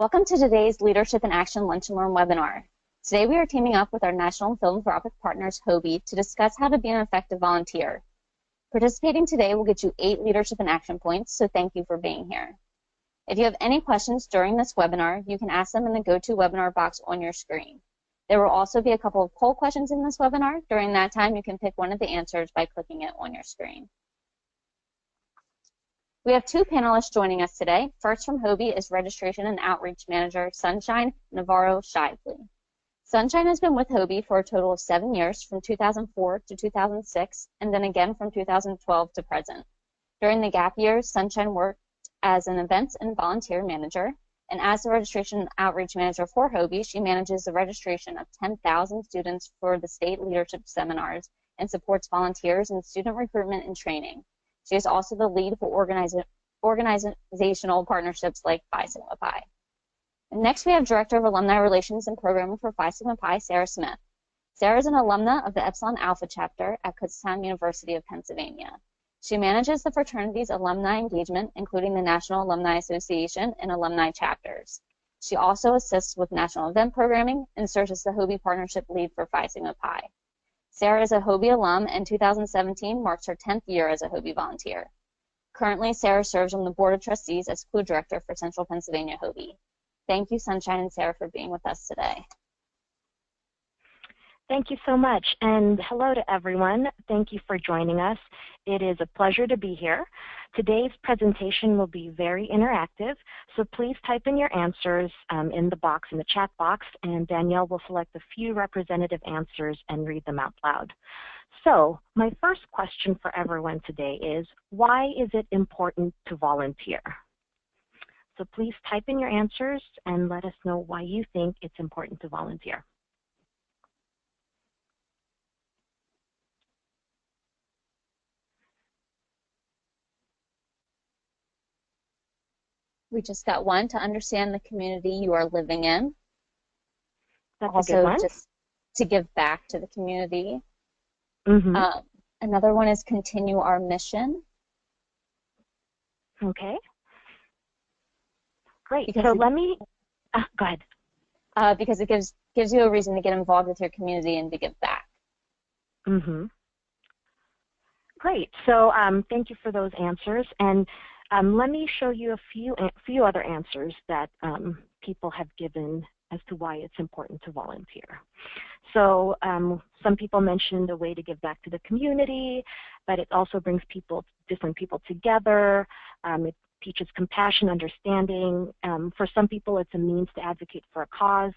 Welcome to today's Leadership in Action Lunch and Learn webinar. Today we are teaming up with our national and philanthropic partners, HOBY, to discuss how to be an effective volunteer. Participating today will get you 8 Leadership in Action points, so thank you for being here. If you have any questions during this webinar, you can ask them in the GoToWebinar box on your screen. There will also be a couple of poll questions in this webinar. During that time, you can pick one of the answers by clicking it on your screen. We have 2 panelists joining us today. First from HOBY is Registration and Outreach Manager Sunshine Navarro Shively. Sunshine has been with HOBY for a total of 7 years, from 2004 to 2006, and then again from 2012 to present. During the gap years, Sunshine worked as an events and volunteer manager, and as the Registration and Outreach Manager for HOBY, she manages the registration of 10,000 students for the state leadership seminars and supports volunteers in student recruitment and training. She is also the lead for organizational partnerships like Phi Sigma Pi. And next, we have Director of Alumni Relations and Programming for Phi Sigma Pi, Sarah Smith. Sarah is an alumna of the Epsilon Alpha chapter at Kutztown University of Pennsylvania. She manages the fraternity's alumni engagement, including the National Alumni Association and alumni chapters. She also assists with national event programming and serves as the HOBY Partnership Lead for Phi Sigma Pi. Sarah is a HOBY alum, and 2017 marks her 10th year as a HOBY volunteer. Currently, Sarah serves on the Board of Trustees as co-director for Central Pennsylvania HOBY. Thank you, Sunshine and Sarah, for being with us today. Thank you so much, and hello to everyone. Thank you for joining us. It is a pleasure to be here. Today's presentation will be very interactive, so please type in your answers in the chat box, and Danielle will select a few representative answers and read them out loud. So, my first question for everyone today is, why is it important to volunteer? So please type in your answers and let us know why you think it's important to volunteer. We just got one: to understand the community you are living in. That's also a good one. Just to give back to the community. Mm-hmm. Another one is continue our mission. Okay. Great. Because so let me go ahead. Because it gives you a reason to get involved with your community and to give back. Mm-hmm. Great. So thank you for those answers, and let me show you a few other answers that people have given as to why it's important to volunteer. So some people mentioned a way to give back to the community, but it also brings different people together. It teaches compassion, understanding. For some people, it's a means to advocate for a cause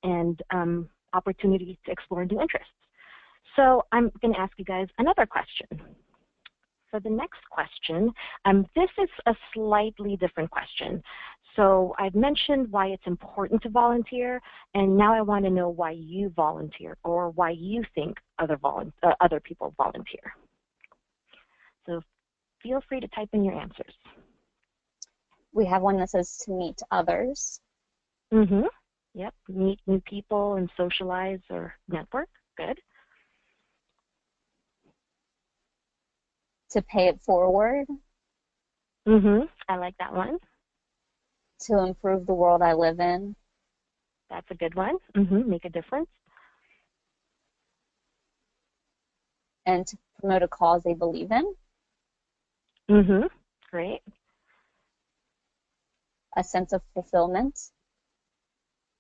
and opportunity to explore new interests. So I'm going to ask you guys another question. For the next question, this is a slightly different question. So I've mentioned why it's important to volunteer, and now I want to know why you volunteer or why you think other people volunteer. So feel free to type in your answers. We have one that says to meet others. Mm-hmm. Yep, meet new people and socialize or network. Good. To pay it forward. Mm-hmm. I like that one. To improve the world I live in. That's a good one. Mm-hmm. Make a difference. And to promote a cause they believe in. Mm-hmm. Great. A sense of fulfillment.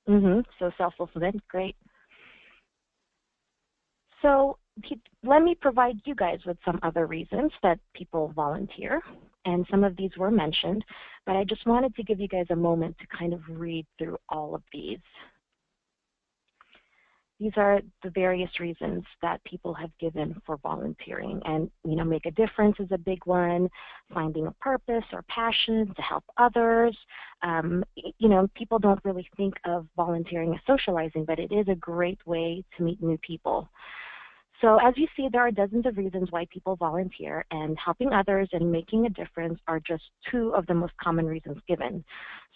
Mm-hmm. So self-fulfillment. Great. So let me provide you guys with some other reasons that people volunteer, and some of these were mentioned, but I just wanted to give you guys a moment to kind of read through all of these. These are the various reasons that people have given for volunteering, and make a difference is a big one, finding a purpose or passion to help others. People don't really think of volunteering as socializing, but it is a great way to meet new people. So as you see, there are dozens of reasons why people volunteer, and helping others and making a difference are just 2 of the most common reasons given.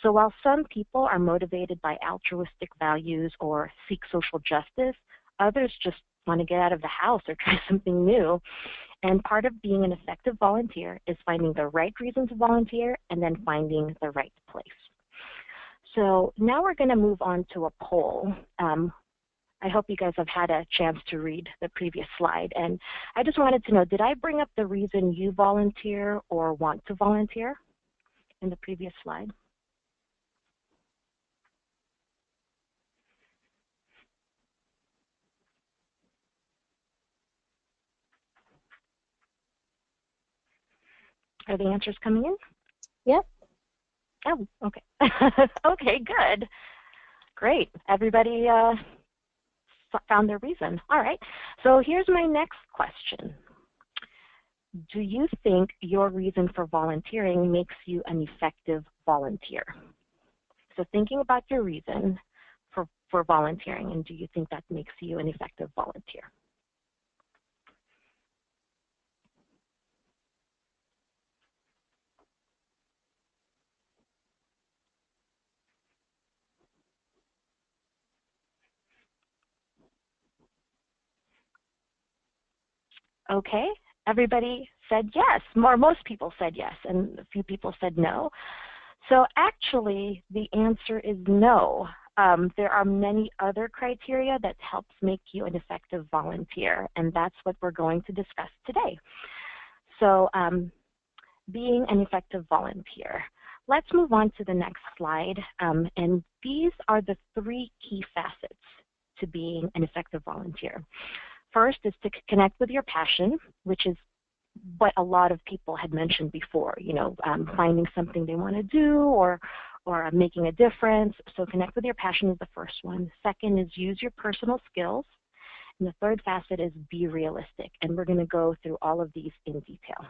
So while some people are motivated by altruistic values or seek social justice, others just want to get out of the house or try something new. And part of being an effective volunteer is finding the right reason to volunteer and then finding the right place. So now we're going to move on to a poll. I hope you guys have had a chance to read the previous slide. And I just wanted to know, did I bring up the reason you volunteer or want to volunteer in the previous slide? Are the answers coming in? Yep. Oh, okay. Okay, good. Great. Everybody found their reason. All right. So here's my next question. Do you think your reason for volunteering makes you an effective volunteer? So thinking about your reason for volunteering, and do you think that makes you an effective volunteer? Okay, everybody said yes, or most people said yes, and a few people said no. So actually, the answer is no. There are many other criteria that helps make you an effective volunteer, and that's what we're going to discuss today. So being an effective volunteer. Let's move on to the next slide, and these are the 3 key facets to being an effective volunteer. First is to connect with your passion, which is what a lot of people had mentioned before, you know, finding something they want to do or making a difference. So connect with your passion is the first one. Second is use your personal skills. And the third facet is be realistic. And we're going to go through all of these in detail.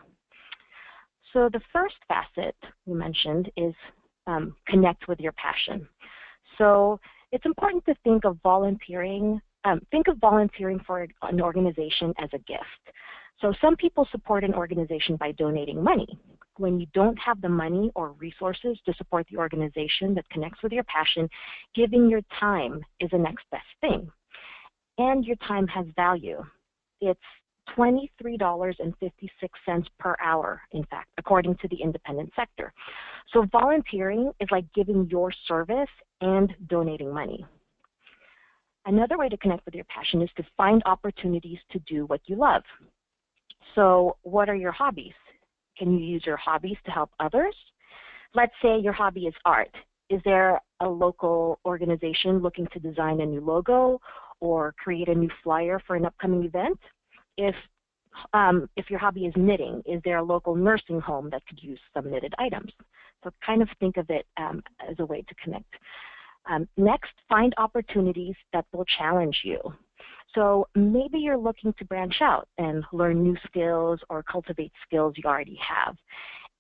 So the first facet we mentioned is connect with your passion. So it's important to think of volunteering for an organization as a gift. So some people support an organization by donating money. When you don't have the money or resources to support the organization that connects with your passion, giving your time is the next best thing. And your time has value. It's $23.56 per hour, in fact, according to the independent sector. So volunteering is like giving your service and donating money. Another way to connect with your passion is to find opportunities to do what you love. So what are your hobbies? Can you use your hobbies to help others? Let's say your hobby is art. Is there a local organization looking to design a new logo or create a new flyer for an upcoming event? If your hobby is knitting, is there a local nursing home that could use some knitted items? So kind of think of it as a way to connect. Next, find opportunities that will challenge you. So maybe you're looking to branch out and learn new skills or cultivate skills you already have.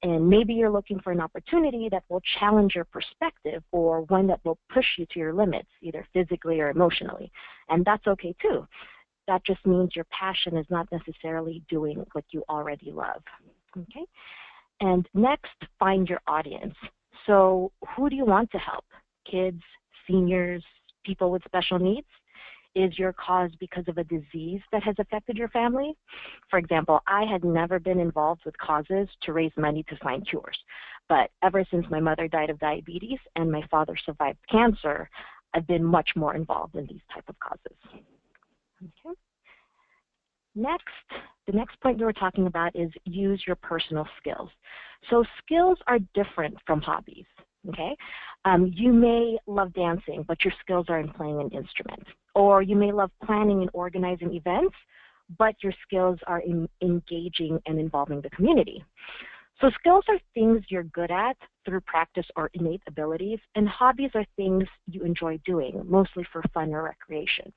And maybe you're looking for an opportunity that will challenge your perspective or one that will push you to your limits, either physically or emotionally. And that's okay too. That just means your passion is not necessarily doing what you already love. Okay? And next, find your audience. So who do you want to help? Kids, seniors, people with special needs? Is your cause because of a disease that has affected your family? For example, I had never been involved with causes to raise money to find cures. But ever since my mother died of diabetes and my father survived cancer, I've been much more involved in these type of causes. Okay. Next, the next point we were talking about is use your personal skills. So skills are different from hobbies. Okay, you may love dancing, but your skills are in playing an instrument. Or you may love planning and organizing events, but your skills are in engaging and involving the community. So skills are things you're good at through practice or innate abilities, and hobbies are things you enjoy doing, mostly for fun or recreation.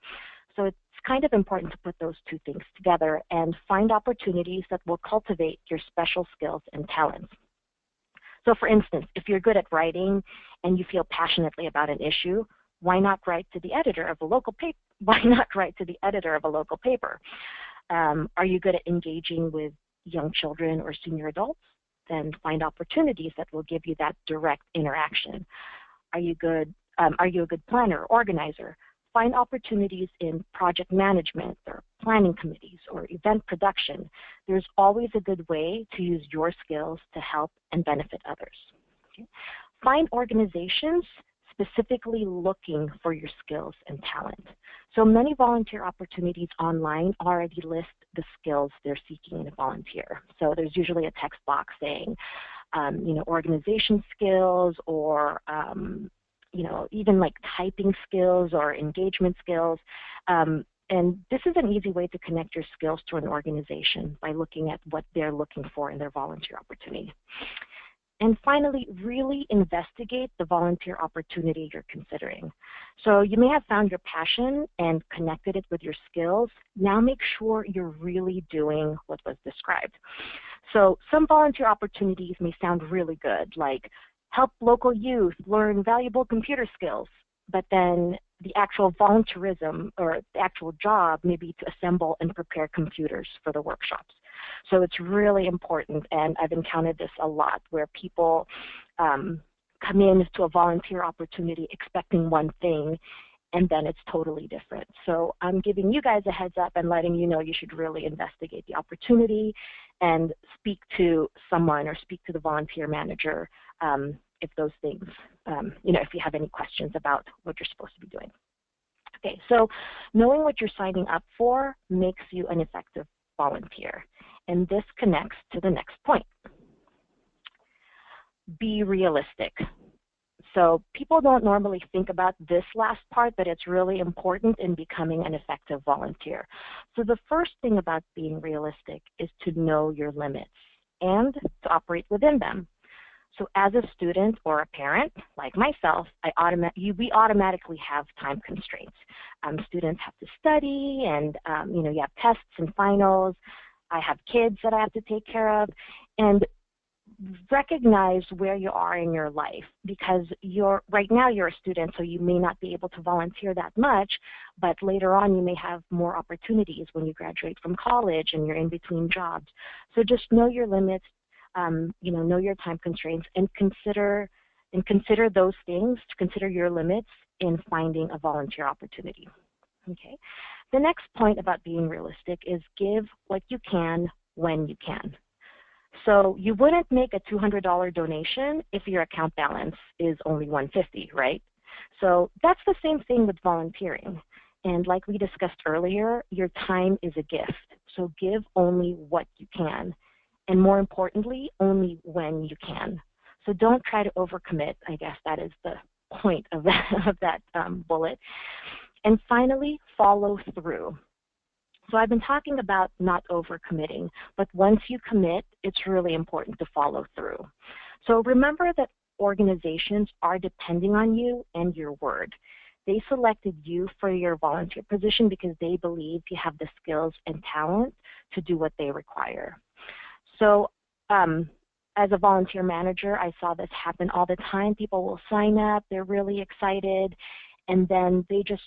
So it's kind of important to put those two things together and find opportunities that will cultivate your special skills and talents. So for instance, if you're good at writing and you feel passionately about an issue, why not write to the editor of a local paper? Why not write to the editor of a local paper? Are you good at engaging with young children or senior adults? Then find opportunities that will give you that direct interaction. Are you a good planner, organizer? Find opportunities in project management or planning committees or event production. There's always a good way to use your skills to help and benefit others. Okay. Find organizations specifically looking for your skills and talent. So many volunteer opportunities online already list the skills they're seeking in a volunteer. So there's usually a text box saying, organization skills, or even like typing skills or engagement skills. And this is an easy way to connect your skills to an organization by looking at what they're looking for in their volunteer opportunity. And finally, really investigate the volunteer opportunity you're considering. So you may have found your passion and connected it with your skills. Now make sure you're really doing what was described. So some volunteer opportunities may sound really good, like help local youth learn valuable computer skills, but then the actual volunteerism or the actual job may be to assemble and prepare computers for the workshops. So it's really important, and I've encountered this a lot, where people come in to a volunteer opportunity expecting one thing, and then it's totally different. So I'm giving you guys a heads up and letting you know you should really investigate the opportunity and speak to someone or speak to the volunteer manager if those things, if you have any questions about what you're supposed to be doing. Okay, so knowing what you're signing up for makes you an effective volunteer. And this connects to the next point. Be realistic. So people don't normally think about this last part, but it's really important in becoming an effective volunteer. So the first thing about being realistic is to know your limits and to operate within them. So as a student or a parent, like myself, we automatically have time constraints. Students have to study, and you have tests and finals. I have kids that I have to take care of, and recognize where you are in your life, because right now you're a student, so you may not be able to volunteer that much, but later on you may have more opportunities when you graduate from college and you're in between jobs. So just know your limits. Know your time constraints, and consider those things, consider your limits in finding a volunteer opportunity. Okay. The next point about being realistic is give what you can when you can. So you wouldn't make a $200 donation if your account balance is only $150, right? So that's the same thing with volunteering. And like we discussed earlier, your time is a gift. So give only what you can. And more importantly, only when you can. So don't try to overcommit. I guess that is the point of that bullet. And finally, follow through. So I've been talking about not overcommitting, but once you commit, it's really important to follow through. So remember that organizations are depending on you and your word. They selected you for your volunteer position because they believe you have the skills and talent to do what they require. So as a volunteer manager, I saw this happen all the time. People will sign up, they're really excited, and then they just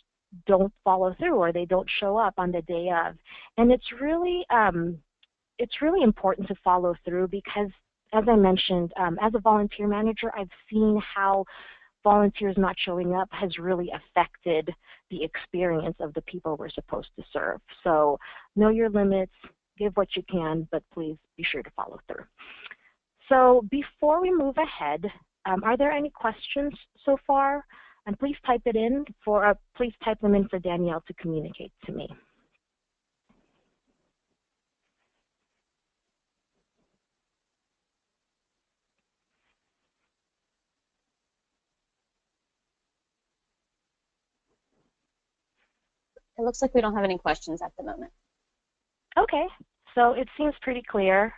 don't follow through, or they don't show up on the day of. And it's really important to follow through, because as I mentioned, as a volunteer manager, I've seen how volunteers not showing up has really affected the experience of the people we're supposed to serve. So know your limits. Give what you can, but please be sure to follow through. So before we move ahead, are there any questions so far? And please type them in for Danielle to communicate to me. It looks like we don't have any questions at the moment. Okay, so it seems pretty clear.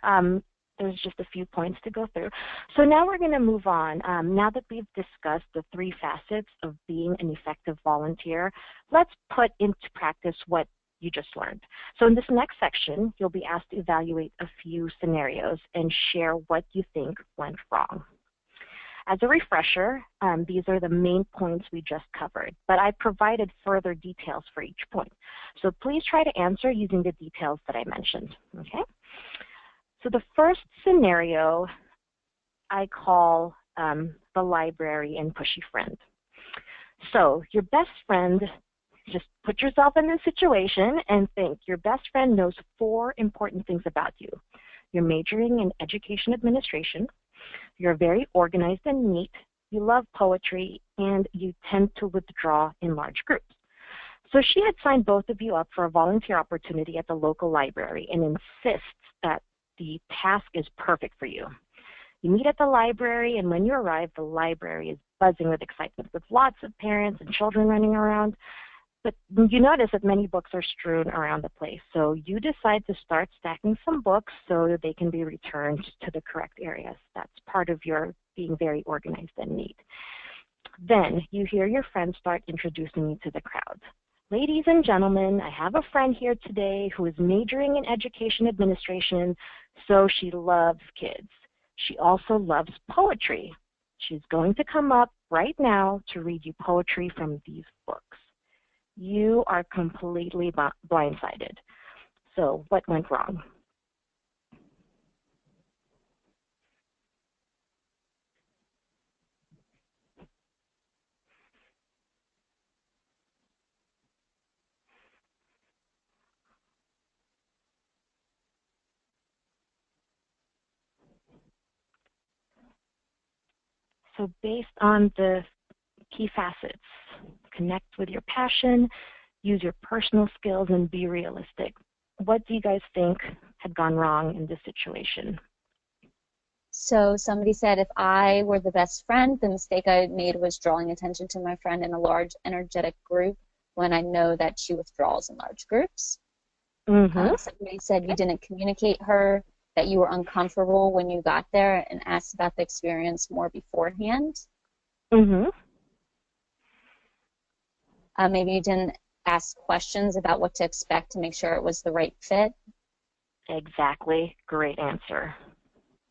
There's just a few points to go through. So now we're going to move on. Now that we've discussed the 3 facets of being an effective volunteer, let's put into practice what you just learned. So in this next section, you'll be asked to evaluate a few scenarios and share what you think went wrong. As a refresher, these are the main points we just covered, but I provided further details for each point. So please try to answer using the details that I mentioned, okay? So the first scenario I call the library and pushy friend. So your best friend, just put yourself in this situation and think your best friend knows 4 important things about you. You're majoring in education administration. You're very organized and neat. you love poetry, and you tend to withdraw in large groups. So she had signed both of you up for a volunteer opportunity at the local library and insists that the task is perfect for you. You meet at the library, and when you arrive, the library is buzzing with excitement with lots of parents and children running around. But you notice that many books are strewn around the place. So you decide to start stacking some books so that they can be returned to the correct areas. That's part of your being very organized and neat. Then you hear your friends start introducing you to the crowd. Ladies and gentlemen, I have a friend here today who is majoring in education administration, so she loves kids. She also loves poetry. She's going to come up right now to read you poetry from these books. You are completely blindsided. So what went wrong? So based on the key facets, connect with your passion, use your personal skills, and be realistic. What do you guys think had gone wrong in this situation? So somebody said if I were the best friend, the mistake I made was drawing attention to my friend in a large, energetic group when I know that she withdraws in large groups. Somebody said you didn't communicate her that you were uncomfortable when you got there and asked about the experience more beforehand. Maybe you didn't ask questions about what to expect to make sure it was the right fit. Exactly. Great answer.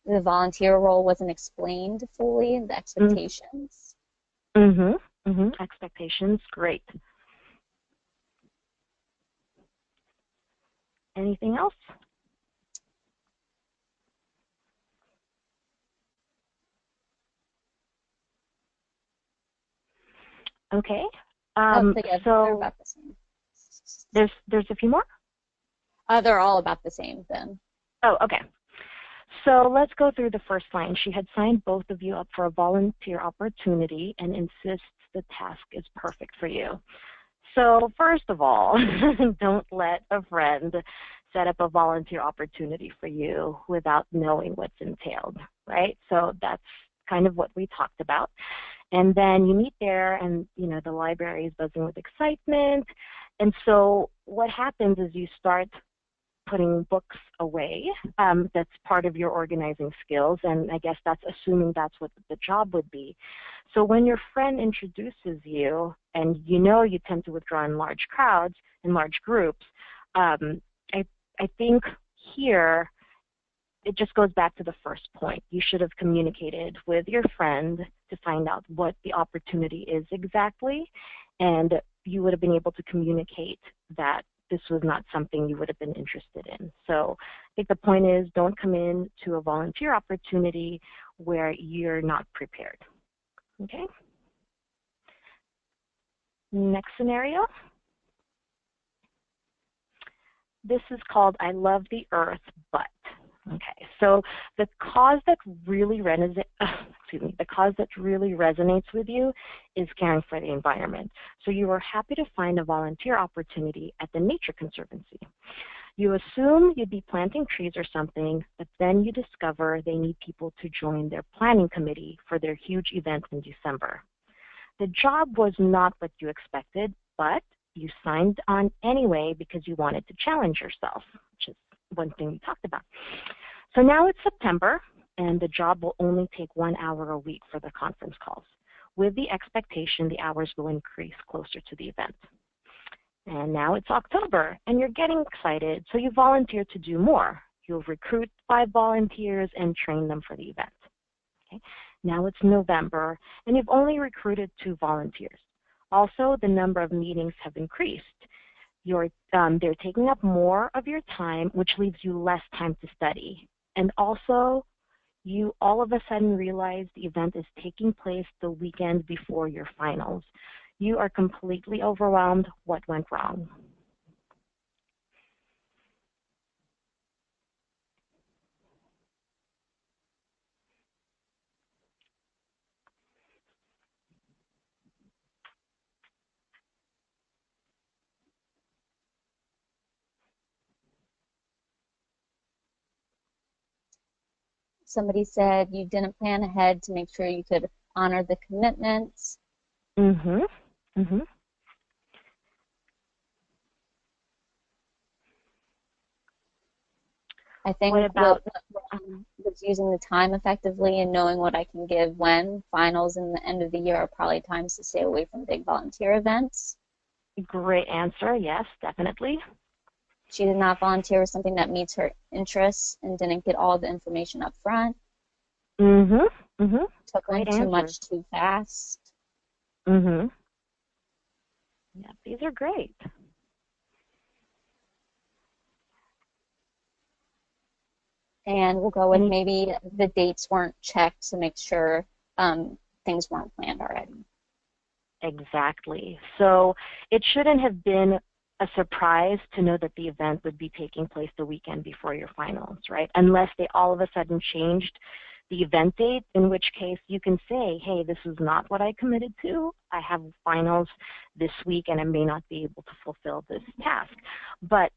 The volunteer role wasn't explained fully, the expectations. Expectations, great. Anything else? Okay. So they're so about the same. there's a few more? They're all about the same then. Oh, okay. So let's go through the first line. She had signed both of you up for a volunteer opportunity and insists the task is perfect for you. So first of all, don't let a friend set up a volunteer opportunity for you without knowing what's entailed, right? So that's kind of what we talked about. And then you meet there and, the library is buzzing with excitement. And so what happens is you start putting books away. That's part of your organizing skills, and I guess that's assuming that's what the job would be. So when your friend introduces you, and you tend to withdraw in large crowds, in large groups, I think here it just goes back to the first point. You should have communicated with your friend to find out what the opportunity is exactly, and you would have been able to communicate that this was not something you would have been interested in. So I think the point is don't come in to a volunteer opportunity where you're not prepared. Okay? Next scenario. This is called I love the earth, but. Okay, so the cause that really resonates with you is caring for the environment. So you were happy to find a volunteer opportunity at the Nature Conservancy. You assume you'd be planting trees or something, but then you discover they need people to join their planning committee for their huge event in December. The job was not what you expected, but you signed on anyway because you wanted to challenge yourself, which is one thing we talked about. So now it's September, and the job will only take 1 hour a week for the conference calls, with the expectation the hours will increase closer to the event. And now it's October, and you're getting excited, so you volunteer to do more. You'll recruit 5 volunteers and train them for the event. Okay? Now it's November, and you've only recruited 2 volunteers. Also, the number of meetings have increased. They're taking up more of your time, which leaves you less time to study. And also, you all of a sudden realize the event is taking place the weekend before your finals. You are completely overwhelmed. What went wrong? somebody said you didn't plan ahead to make sure you could honor the commitments. Mm-hmm. Mm-hmm. I think What about was using the time effectively and knowing what I can give when. Finals and the end of the year are probably times to stay away from big volunteer events. great answer? Yes, definitely. She did not volunteer with something that meets her interests and didn't get all the information up front. Mm-hmm. Mm-hmm. Took on Great too answer. much too fast. Mm-hmm. Yeah, these are great. And we'll go with maybe the dates weren't checked to make sure things weren't planned already. Exactly. So it shouldn't have been a surprise to know that the event would be taking place the weekend before your finals, right? Unless they all of a sudden changed the event date, in which case you can say, hey, this is not what I committed to. I have finals this week and I may not be able to fulfill this task. But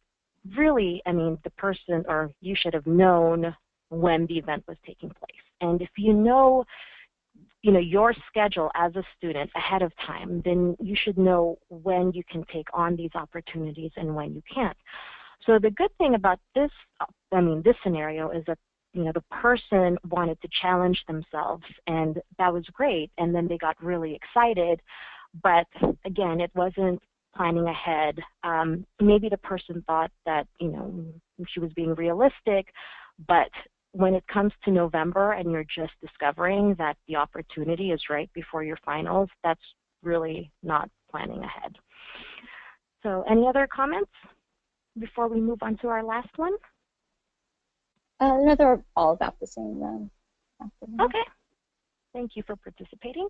really, I mean, the person, or you should have known when the event was taking place. And if you know your schedule as a student ahead of time, then you should know when you can take on these opportunities and when you can't. So the good thing about this scenario is that the person wanted to challenge themselves, and that was great, and then they got really excited. But again, it wasn't planning ahead. Maybe the person thought that she was being realistic, but when it comes to November and you're just discovering that the opportunity is right before your finals, that's really not planning ahead. So any other comments before we move on to our last one? No, they're all about the same then. Okay. Thank you for participating.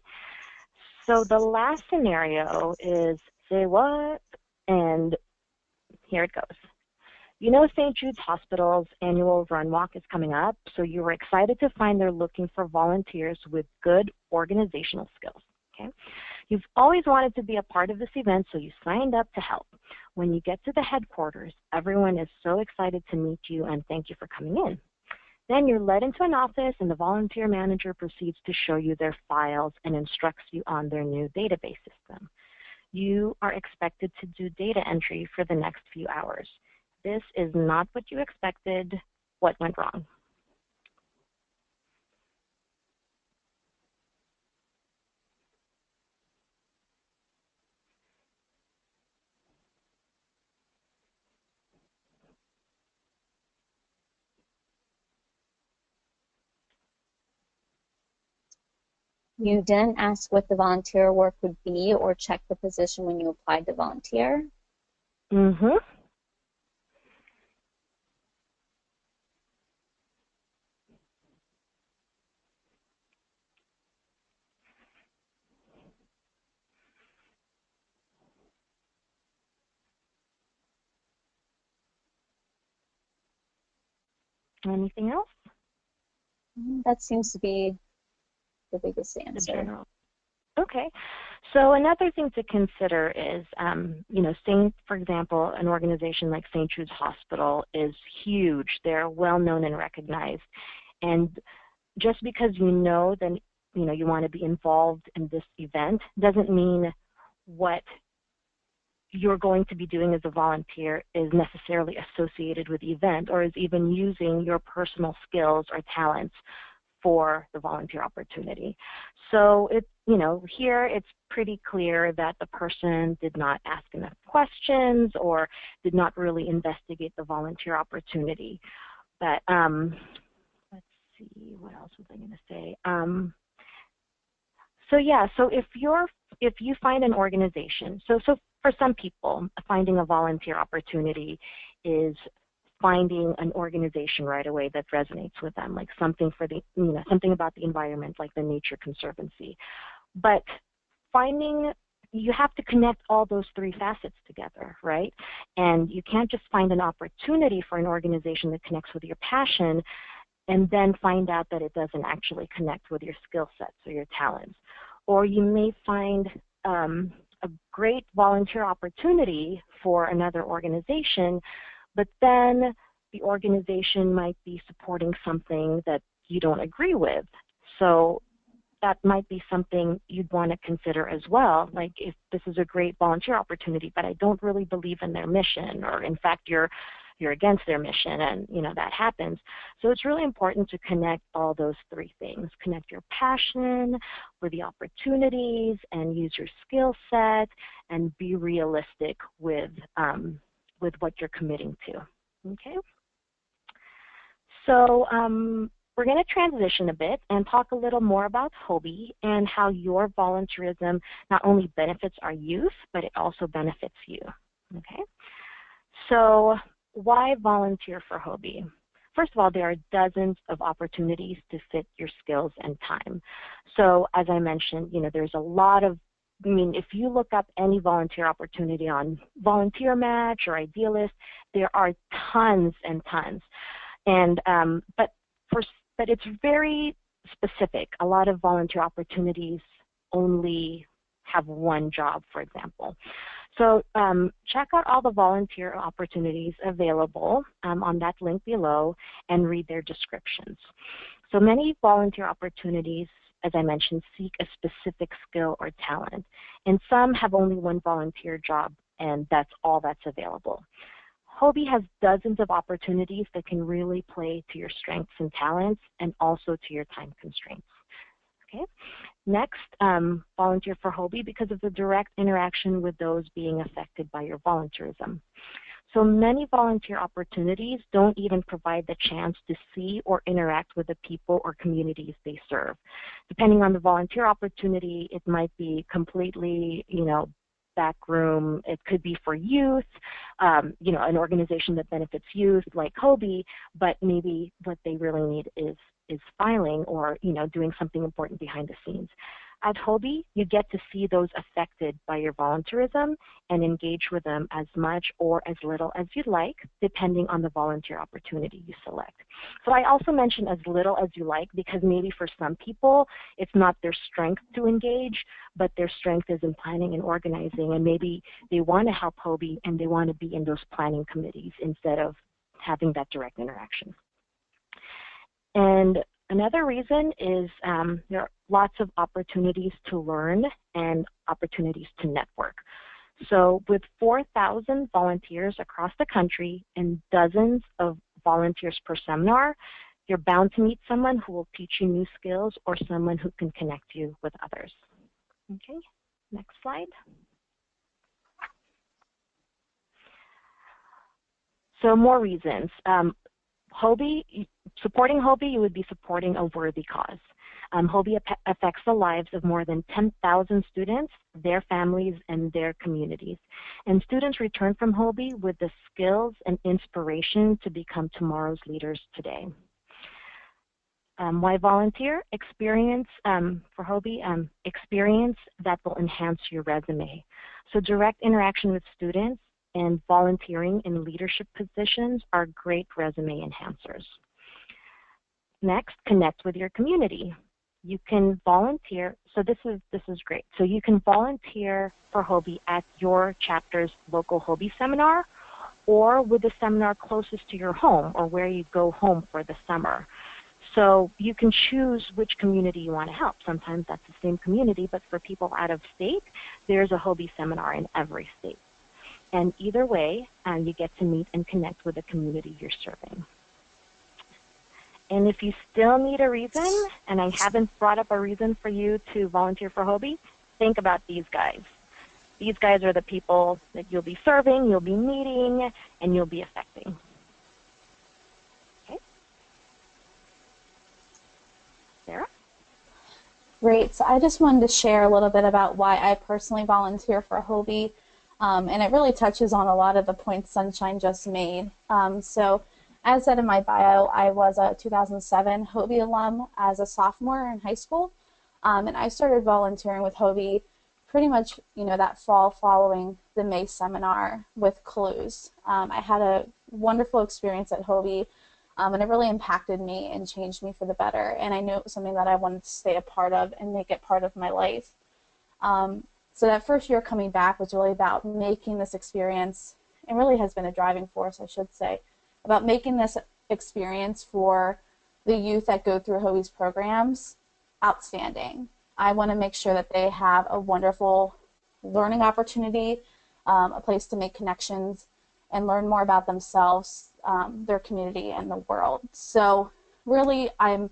So the last scenario is say what? And here it goes. St. Jude's Hospital's annual run walk is coming up, so you were excited to find they're looking for volunteers with good organizational skills. Okay? You've always wanted to be a part of this event, so you signed up to help. When you get to the headquarters, everyone is so excited to meet you and thank you for coming in. Then you're led into an office and the volunteer manager proceeds to show you their files and instructs you on their new database system. You are expected to do data entry for the next few hours. This is not what you expected. What went wrong? You didn't ask what the volunteer work would be or check the position when you applied to volunteer. Mm-hmm. Anything else? That seems to be the biggest answer. Okay. So another thing to consider is, for example, an organization like St. Jude's Hospital is huge. They're well known and recognized. And just because you know that, you want to be involved in this event doesn't mean what you're going to be doing as a volunteer is necessarily associated with the event or is even using your personal skills or talents for the volunteer opportunity. So here it's pretty clear that the person did not ask enough questions or did not really investigate the volunteer opportunity. But let's see, what else was I going to say? So if you find an organization, so for some people, finding a volunteer opportunity is finding an organization right away that resonates with them, like something something about the environment, like the Nature Conservancy. But you have to connect all those three facets together, right? And you can't just find an opportunity for an organization that connects with your passion and then find out that it doesn't actually connect with your skill sets or your talents. Or you may find a great volunteer opportunity for another organization, but then the organization might be supporting something that you don't agree with. So that might be something you'd want to consider as well. Like, if this is a great volunteer opportunity, but I don't really believe in their mission, or in fact you're against their mission, and that happens. So it's really important to connect all those three things. Connect your passion with the opportunities, and use your skill set, and be realistic with what you're committing to. Okay. So we're going to transition a bit and talk a little more about HOBY and how your volunteerism not only benefits our youth, but it also benefits you. Okay. So why volunteer for HOBY? First of all, there are dozens of opportunities to fit your skills and time. So as I mentioned, there's a lot of, if you look up any volunteer opportunity on Volunteer Match or Idealist, there are tons and tons. And but it's very specific. A lot of volunteer opportunities only have one job, for example. So check out all the volunteer opportunities available on that link below, and read their descriptions. So many volunteer opportunities, as I mentioned, seek a specific skill or talent, and some have only one volunteer job, and that's all that's available. HOBY has dozens of opportunities that can really play to your strengths and talents, and also to your time constraints. Okay. Next, volunteer for HOBY because of the direct interaction with those being affected by your volunteerism. So many volunteer opportunities don't even provide the chance to see or interact with the people or communities they serve. Depending on the volunteer opportunity, it might be completely, back room. It could be for youth, an organization that benefits youth like HOBY, but maybe what they really need is filing, or doing something important behind the scenes. At HOBY, you get to see those affected by your volunteerism and engage with them as much or as little as you'd like, depending on the volunteer opportunity you select. So I also mentioned as little as you like because maybe for some people it's not their strength to engage, but their strength is in planning and organizing, and maybe they want to help HOBY and they want to be in those planning committees instead of having that direct interaction. And another reason is there are lots of opportunities to learn and opportunities to network. So with 4,000 volunteers across the country and dozens of volunteers per seminar, you're bound to meet someone who will teach you new skills, or someone who can connect you with others. Okay, next slide. So more reasons. HOBY, supporting HOBY, you would be supporting a worthy cause. HOBY affects the lives of more than 10,000 students, their families, and their communities. And students return from HOBY with the skills and inspiration to become tomorrow's leaders today. Why volunteer? Experience for HOBY, experience that will enhance your resume. So direct interaction with students and volunteering in leadership positions are great resume enhancers. Next, connect with your community. You can volunteer, so this is great. So you can volunteer for HOBY at your chapter's local HOBY seminar, or with the seminar closest to your home, or where you go home for the summer. So you can choose which community you want to help. Sometimes that's the same community, but for people out of state, there's a HOBY seminar in every state. And either way, you get to meet and connect with the community you're serving. And if you still need a reason, and I haven't brought up a reason for you to volunteer for HOBY, think about these guys. These guys are the people that you'll be serving, you'll be meeting, and you'll be affecting. Okay. Sarah? Great. So I just wanted to share a little bit about why I personally volunteer for HOBY. And it really touches on a lot of the points Sunshine just made. So as said in my bio, I was a 2007 HOBY alum as a sophomore in high school. And I started volunteering with HOBY pretty much, that fall following the May seminar with Clues. I had a wonderful experience at HOBY, and it really impacted me and changed me for the better. And I knew it was something that I wanted to stay a part of and make it part of my life. So that first year coming back was really about making this experience, and really has been a driving force, I should say, about making this experience for the youth that go through HOBY's programs outstanding. I want to make sure that they have a wonderful learning opportunity, a place to make connections and learn more about themselves, their community, and the world. So really, I'm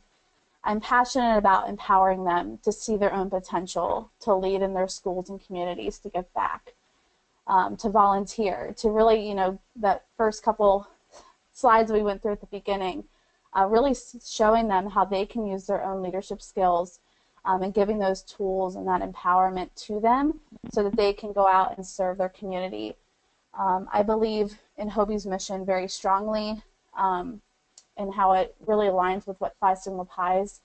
passionate about empowering them to see their own potential, to lead in their schools and communities, to give back, to volunteer, to really, you know, that first couple slides we went through at the beginning, really showing them how they can use their own leadership skills and giving those tools and that empowerment to them so that they can go out and serve their community. I believe in HOBY's mission very strongly, and how it really aligns with what Phi Sigma Pi's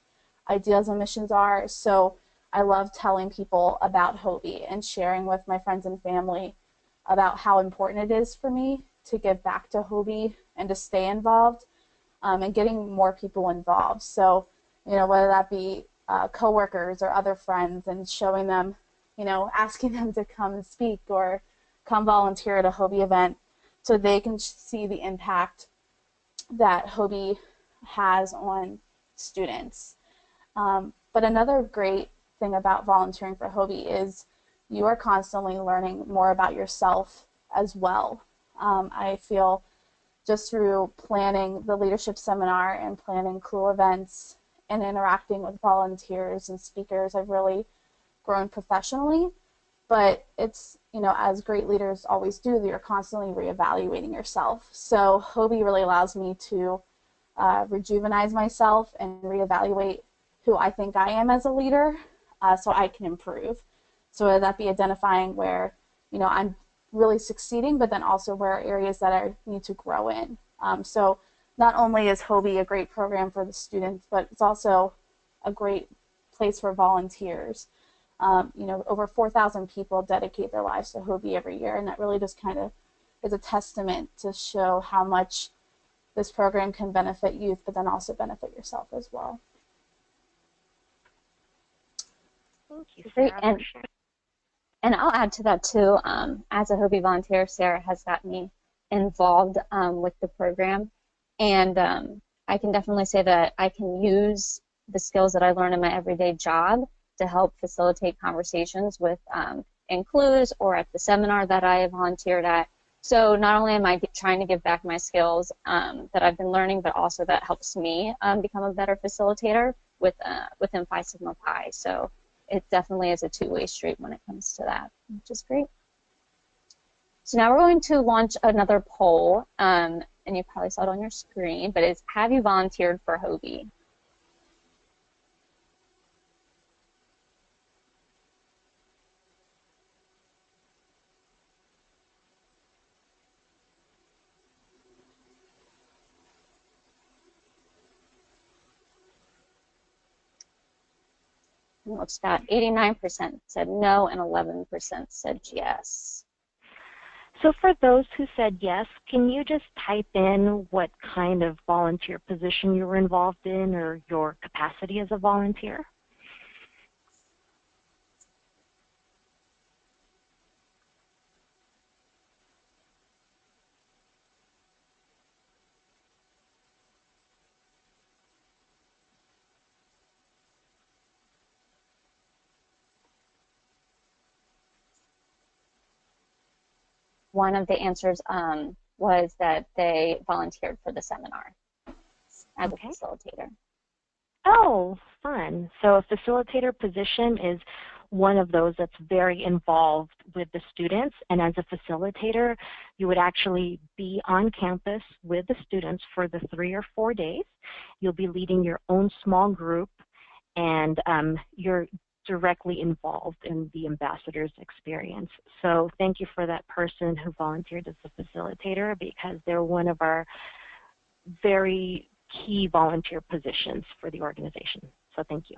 ideas and missions are. So I love telling people about HOBY and sharing with my friends and family about how important it is for me to give back to HOBY and to stay involved, and getting more people involved. So, you know, whether that be coworkers or other friends, and showing them, you know, asking them to come and speak or come volunteer at a HOBY event so they can see the impact that HOBY has on students. But another great thing about volunteering for HOBY is you are constantly learning more about yourself as well. I feel just through planning the leadership seminar and planning cool events and interacting with volunteers and speakers, I've really grown professionally. But it's, you know, as great leaders always do, you're constantly reevaluating yourself. So HOBY really allows me to rejuvenate myself and reevaluate who I think I am as a leader, so I can improve. So whether that be identifying where, you know, I'm really succeeding, but then also where are areas that I need to grow in. So not only is HOBY a great program for the students, but it's also a great place for volunteers. You know, over 4,000 people dedicate their lives to HOBY every year, and that really just kind of is a testament to show how much this program can benefit youth, but then also benefit yourself as well. Thank you, Sarah. Great. And I'll add to that too. As a HOBY volunteer, Sarah has got me involved with the program, and I can definitely say that I can use the skills that I learn in my everyday job to help facilitate conversations with includes or at the seminar that I volunteered at. So not only am I trying to give back my skills that I've been learning, but also that helps me become a better facilitator within Phi Sigma Pi. So it definitely is a two-way street when it comes to that, which is great. So now we're going to launch another poll, and you probably saw it on your screen, but it's, have you volunteered for HOBY? And looks about 89% said no and 11% said yes. So for those who said yes, can you just type in what kind of volunteer position you were involved in or your capacity as a volunteer? One of the answers was that they volunteered for the seminar as a facilitator. Oh, fun. So a facilitator position is one of those that's very involved with the students, and as a facilitator, you would actually be on campus with the students for the 3 or 4 days. You'll be leading your own small group, and you're directly involved in the ambassador's experience. So thank you for that person who volunteered as a facilitator, because they're one of our very key volunteer positions for the organization. So thank you.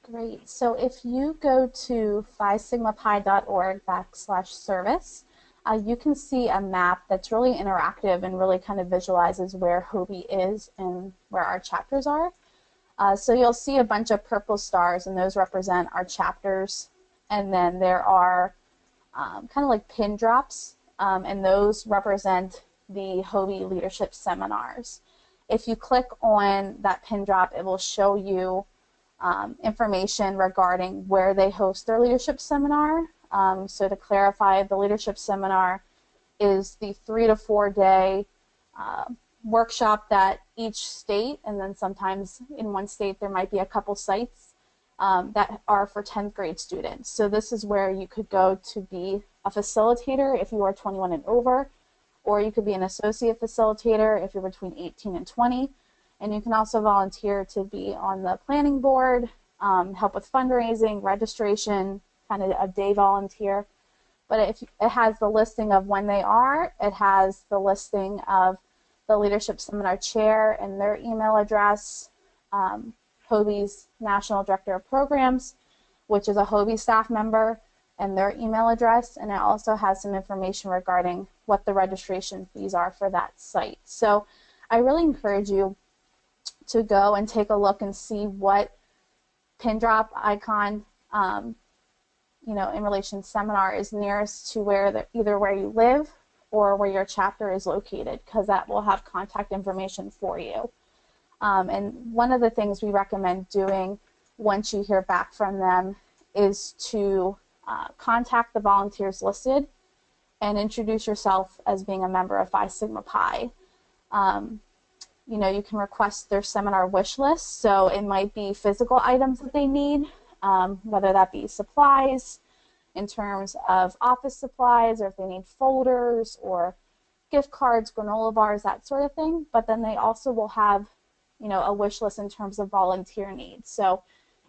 Great. So if you go to phisigmapi.org/service, you can see a map that's really interactive and really kind of visualizes where HOBY is and where our chapters are. So you'll see a bunch of purple stars, and those represent our chapters. And then there are kind of like pin drops, and those represent the HOBY leadership seminars. If you click on that pin drop, it will show you information regarding where they host their leadership seminar. So to clarify, the leadership seminar is the 3 to 4 day workshop that each state, and then sometimes in one state there might be a couple sites that are for 10th grade students. So this is where you could go to be a facilitator if you are 21 and over, or you could be an associate facilitator if you're between 18 and 20. And you can also volunteer to be on the planning board, help with fundraising, registration, kind of a day volunteer. But if it has the listing of when they are, it has the listing of the leadership seminar chair and their email address, HOBY's National Director of Programs, which is a HOBY staff member, and their email address, and it also has some information regarding what the registration fees are for that site. So I really encourage you to go and take a look and see what pin drop icon in relation to seminar is nearest to either where you live or where your chapter is located, because that will have contact information for you. And one of the things we recommend doing once you hear back from them is to contact the volunteers listed and introduce yourself as being a member of Phi Sigma Pi. You can request their seminar wish list, so it might be physical items that they need, whether that be supplies in terms of office supplies, or if they need folders or gift cards, granola bars, that sort of thing. But then they also will have, a wish list in terms of volunteer needs. So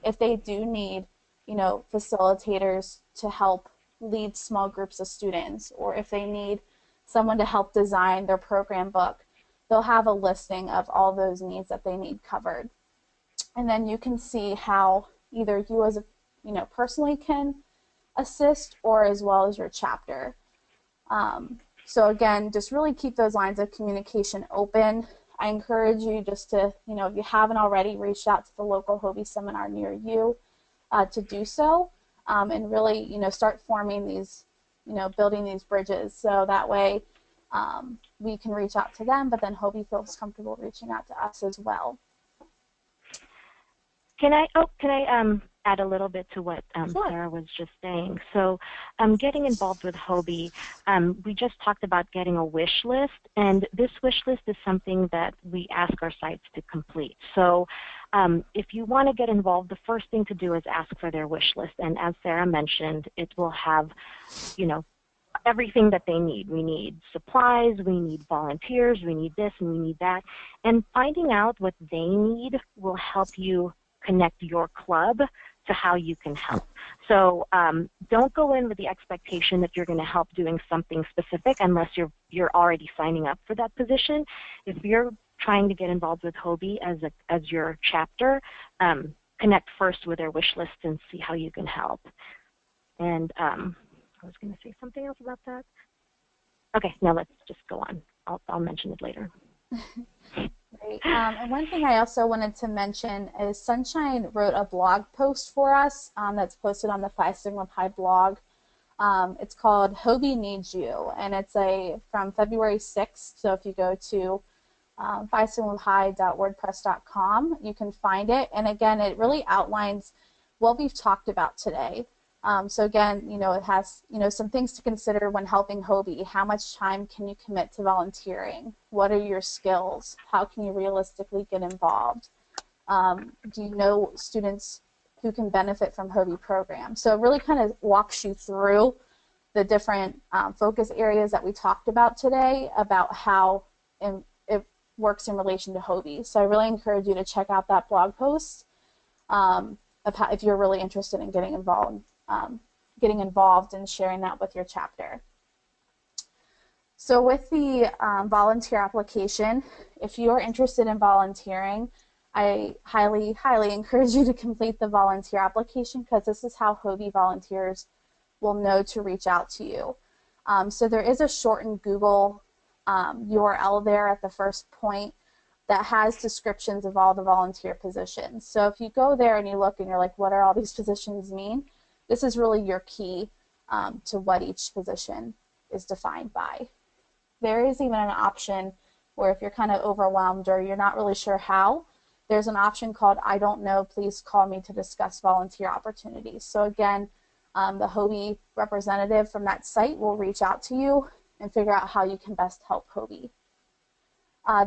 if they do need, facilitators to help lead small groups of students, or if they need someone to help design their program book, they'll have a listing of all those needs that they need covered. And then you can see how either you as personally can assist, or as well as your chapter. So again, just really keep those lines of communication open. I encourage you just to, if you haven't already, reached out to the local HOBY seminar near you to do so, and really, start forming these, building these bridges, so that way we can reach out to them, but then HOBY feels comfortable reaching out to us as well. Can I add a little bit to what Sure. Sarah was just saying? So getting involved with HOBY, we just talked about getting a wish list, and this wish list is something that we ask our sites to complete. So if you want to get involved, the first thing to do is ask for their wish list, and as Sarah mentioned, it will have, everything that they need. We need supplies, we need volunteers, we need this, and we need that. And finding out what they need will help you connect your club to how you can help. So don't go in with the expectation that you're going to help doing something specific unless you're already signing up for that position. If you're trying to get involved with HOBY as your chapter, connect first with their wish list and see how you can help. And I was going to say something else about that. Okay, now let's just go on. I'll mention it later. Great. And one thing I also wanted to mention is Sunshine wrote a blog post for us that's posted on the Phi Sigma Pi blog. It's called HOBY Needs You, and it's from February 6th. So if you go to phisigmapi.wordpress.com, you can find it. And again, it really outlines what we've talked about today. So again, it has, some things to consider when helping HOBY. How much time can you commit to volunteering? What are your skills? How can you realistically get involved? Do you know students who can benefit from HOBY programs? So it really kind of walks you through the different focus areas that we talked about today, about how it works in relation to HOBY. So I really encourage you to check out that blog post if you're really interested in getting involved and sharing that with your chapter. So with the volunteer application, if you are interested in volunteering, I highly, highly encourage you to complete the volunteer application, because this is how HOBY volunteers will know to reach out to you. So there is a shortened Google URL there at the first point that has descriptions of all the volunteer positions. So if you go there and you look and you're like, what are all these positions mean? This is really your key to what each position is defined by. there is even an option where if you're kind of overwhelmed or you're not really sure how, there's an option called I don't know, please call me to discuss volunteer opportunities. So again, the HOBY representative from that site will reach out to you and figure out how you can best help HOBY.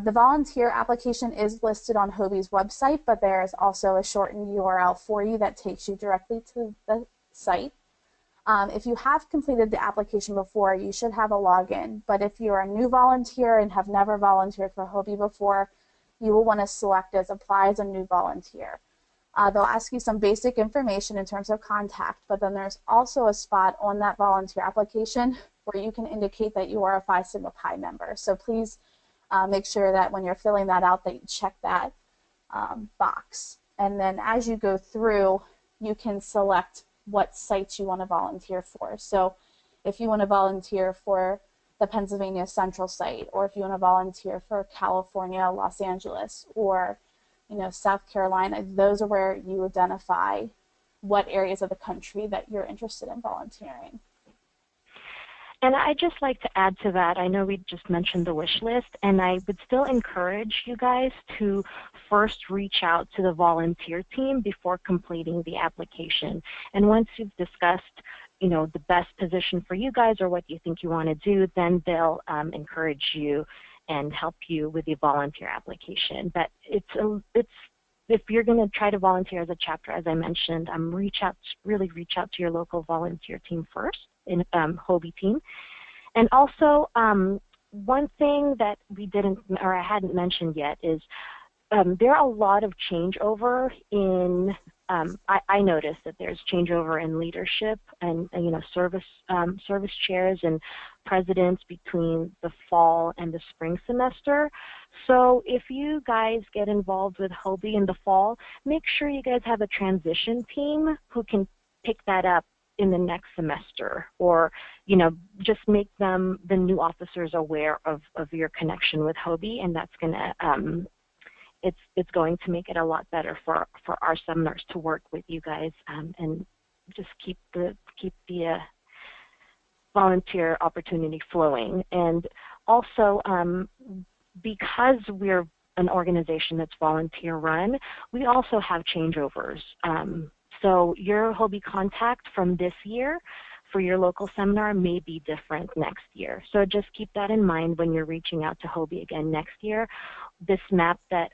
The volunteer application is listed on HOBY's website, but there is also a shortened URL for you that takes you directly to the site. If you have completed the application before, you should have a login, but if you're a new volunteer and have never volunteered for HOBY before, you will want to select as apply as a new volunteer. They'll ask you some basic information in terms of contact, but then there's also a spot on that volunteer application where you can indicate that you are a Phi Sigma Pi member. So please make sure that when you're filling that out that you check that box. And then as you go through, you can select what sites you want to volunteer for. So if you want to volunteer for the Pennsylvania Central site, or if you want to volunteer for California, Los Angeles, or South Carolina, those are where you identify what areas of the country that you're interested in volunteering. And I'd just like to add to that, I know we just mentioned the wish list, and I would still encourage you guys to first reach out to the volunteer team before completing the application. And once you've discussed, the best position for you guys or what you think you want to do, then they'll encourage you and help you with the volunteer application. But if you're going to try to volunteer as a chapter, as I mentioned, really reach out to your local volunteer team first, in HOBY team. And also, one thing that we didn't, or I hadn't mentioned yet, is there are a lot of changeover in. I noticed that there's changeover in leadership and service chairs and presidents between the fall and the spring semester. So if you guys get involved with HOBY in the fall, make sure you guys have a transition team who can pick that up in the next semester, or just make them, the new officers, aware of your connection with HOBY, and that's going to it's going to make it a lot better for our seminars to work with you guys, and just keep the volunteer opportunity flowing. And also, because we're an organization that's volunteer run, we also have changeovers. So your HOBY contact from this year for your local seminar may be different next year. So just keep that in mind when you're reaching out to HOBY again next year. This map that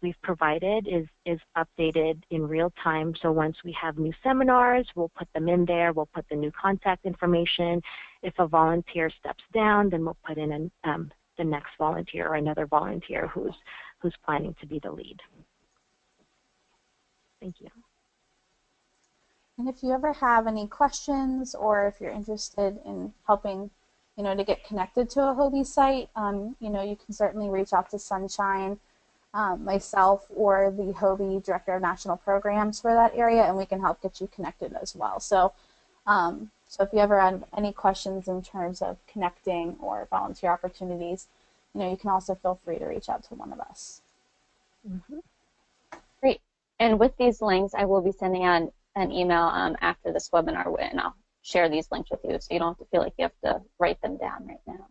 we've provided is updated in real time. So once we have new seminars, we'll put them in there. We'll put the new contact information. If a volunteer steps down, then we'll put in the next volunteer or another volunteer who's planning to be the lead. Thank you. And if you ever have any questions, or if you're interested in helping, to get connected to a HOBY site, you can certainly reach out to Sunshine, myself, or the HOBY Director of National Programs for that area, and we can help get you connected as well. So, so if you ever have any questions in terms of connecting or volunteer opportunities, you can also feel free to reach out to one of us. Mm-hmm. Great. And with these links, I will be sending out an email after this webinar, and I'll share these links with you, so you don't have to feel like you have to write them down right now.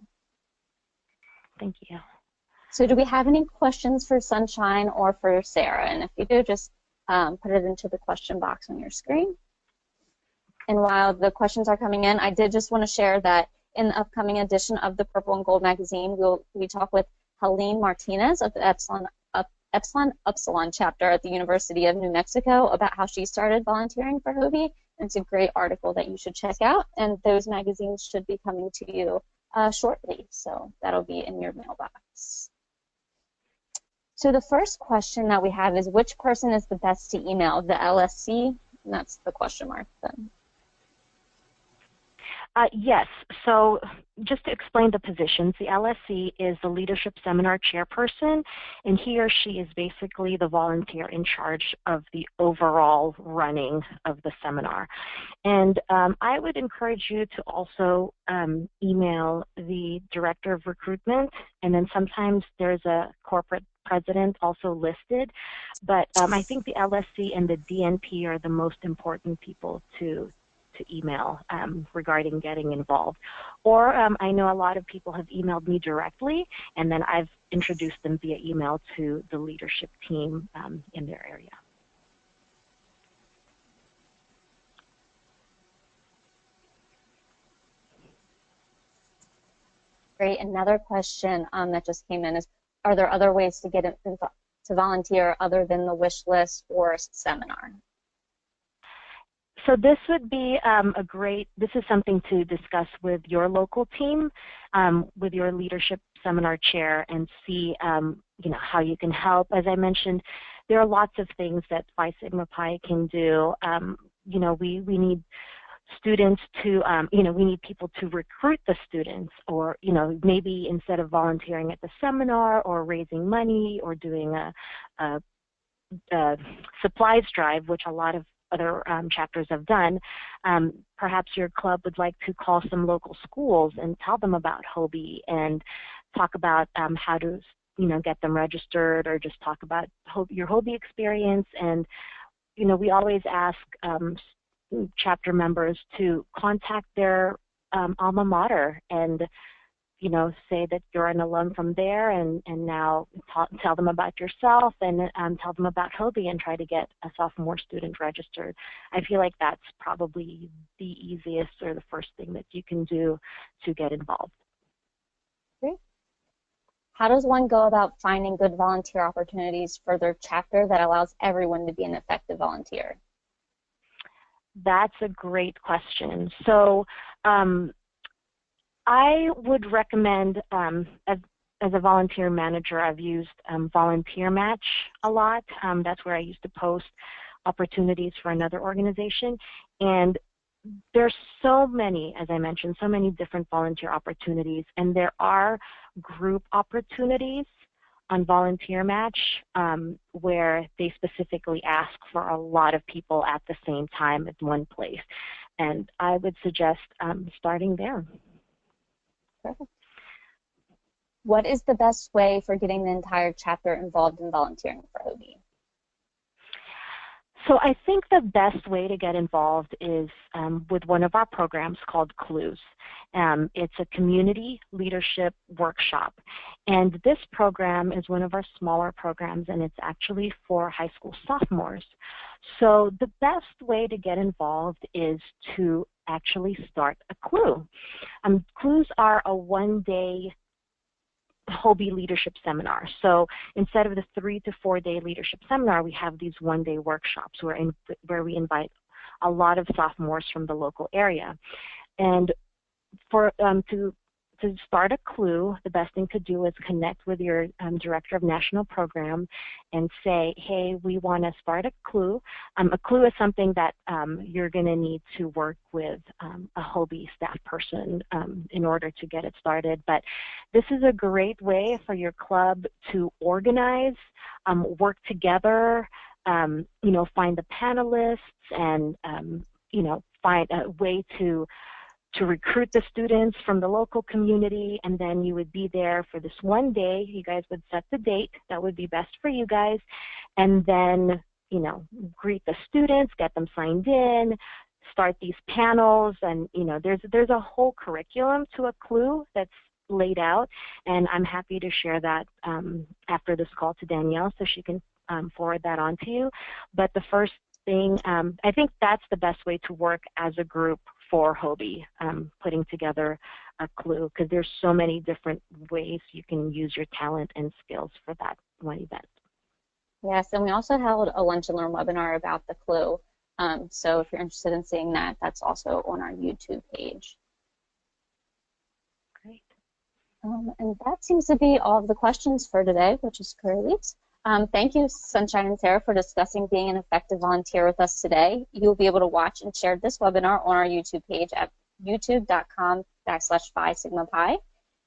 Thank you. So do we have any questions for Sunshine or for Sarah? And if you do, just put it into the question box on your screen. And while the questions are coming in, I did just want to share that in the upcoming edition of the Purple and Gold magazine, we talk with Helene Martinez of the Epsilon chapter at the University of New Mexico about how she started volunteering for HOBY. And it's a great article that you should check out, and those magazines should be coming to you shortly, so that'll be in your mailbox. So the first question that we have is, which person is the best to email, the LSC? And that's the question mark then. Yes, so just to explain the positions, the LSC is the Leadership Seminar Chairperson, and he or she is basically the volunteer in charge of the overall running of the seminar. And I would encourage you to also email the Director of Recruitment, and then sometimes there's a corporate president also listed, but I think the LSC and the DNP are the most important people to to email regarding getting involved. Or I know a lot of people have emailed me directly, and then I've introduced them via email to the leadership team in their area. Great. Another question that just came in is, are there other ways to get to volunteer other than the wish list or seminar? So this would be this is something to discuss with your local team, with your leadership seminar chair, and see how you can help. As I mentioned, there are lots of things that Phi Sigma Pi can do. We need students to, we need people to recruit the students, or, maybe instead of volunteering at the seminar or raising money or doing a supplies drive, which a lot of other chapters have done, perhaps your club would like to call some local schools and tell them about HOBY and talk about how to, get them registered, or just talk about your HOBY experience. And, we always ask chapter members to contact their alma mater and say that you're an alum from there, and now tell them about yourself, and tell them about HOBY, and try to get a sophomore student registered. I feel like that's probably the easiest or the first thing that you can do to get involved. Great. How does one go about finding good volunteer opportunities for their chapter that allows everyone to be an effective volunteer? That's a great question. So I would recommend, as a volunteer manager, I've used Volunteer Match a lot. That's where I used to post opportunities for another organization. And there's so many, as I mentioned, so many different volunteer opportunities. And there are group opportunities on Volunteer Match where they specifically ask for a lot of people at the same time at one place. And I would suggest starting there. Perfect. What is the best way for getting the entire chapter involved in volunteering for HOBY? So I think the best way to get involved is with one of our programs called Clues. It's a community leadership workshop. And this program is one of our smaller programs, and it's actually for high school sophomores. So the best way to get involved is to actually start a Clue. Clues are a one-day HOBY leadership seminar. So instead of the 3 to 4 day leadership seminar, we have these one-day workshops where we invite a lot of sophomores from the local area. And for to start a Clue, the best thing to do is connect with your director of national program and say, hey, we want to start a Clue. A Clue is something that you're going to need to work with a HOBY staff person in order to get it started. But this is a great way for your club to organize, work together, find the panelists, and find a way to recruit the students from the local community. And then you would be there for this one day. You guys would set the date that would be best for you guys, and then greet the students, get them signed in, start these panels, and there's a whole curriculum to a Clue that's laid out, and I'm happy to share that after this call to Danielle, so she can forward that on to you. But the first thing, I think that's the best way to work as a group for HOBY, putting together a Clue, because there's so many different ways you can use your talent and skills for that one event. Yes, and we also held a Lunch and Learn webinar about the Clue. So if you're interested in seeing that, that's also on our YouTube page. Great. And that seems to be all of the questions for today, which is great. Thank you, Sunshine and Sarah, for discussing being an effective volunteer with us today. You'll be able to watch and share this webinar on our YouTube page at youtube.com/Phi Sigma Pi.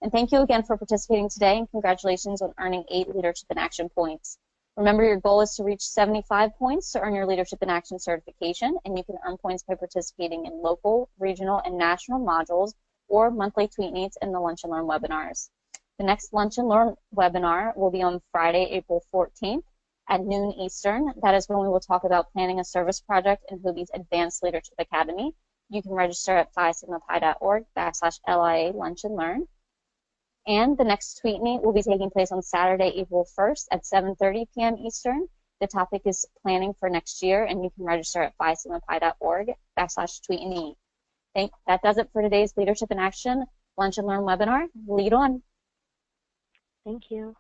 And thank you again for participating today, and congratulations on earning 8 Leadership in Action points. Remember, your goal is to reach 75 points to earn your Leadership in Action certification, and you can earn points by participating in local, regional, and national modules or monthly tweet meets in the Lunch and Learn webinars. The next Lunch and Learn webinar will be on Friday, April 14th at noon Eastern. That is when we will talk about planning a service project in HOBY's Advanced Leadership Academy. You can register at phi-sigma-pi.org/LIA Lunch and Learn. And the next tweet meet will be taking place on Saturday, April 1st at 7:30 p.m. Eastern. The topic is planning for next year, and you can register at phi-sigma-pi.org/tweet and meet. That does it for today's Leadership in Action Lunch and Learn webinar. Lead on. Thank you.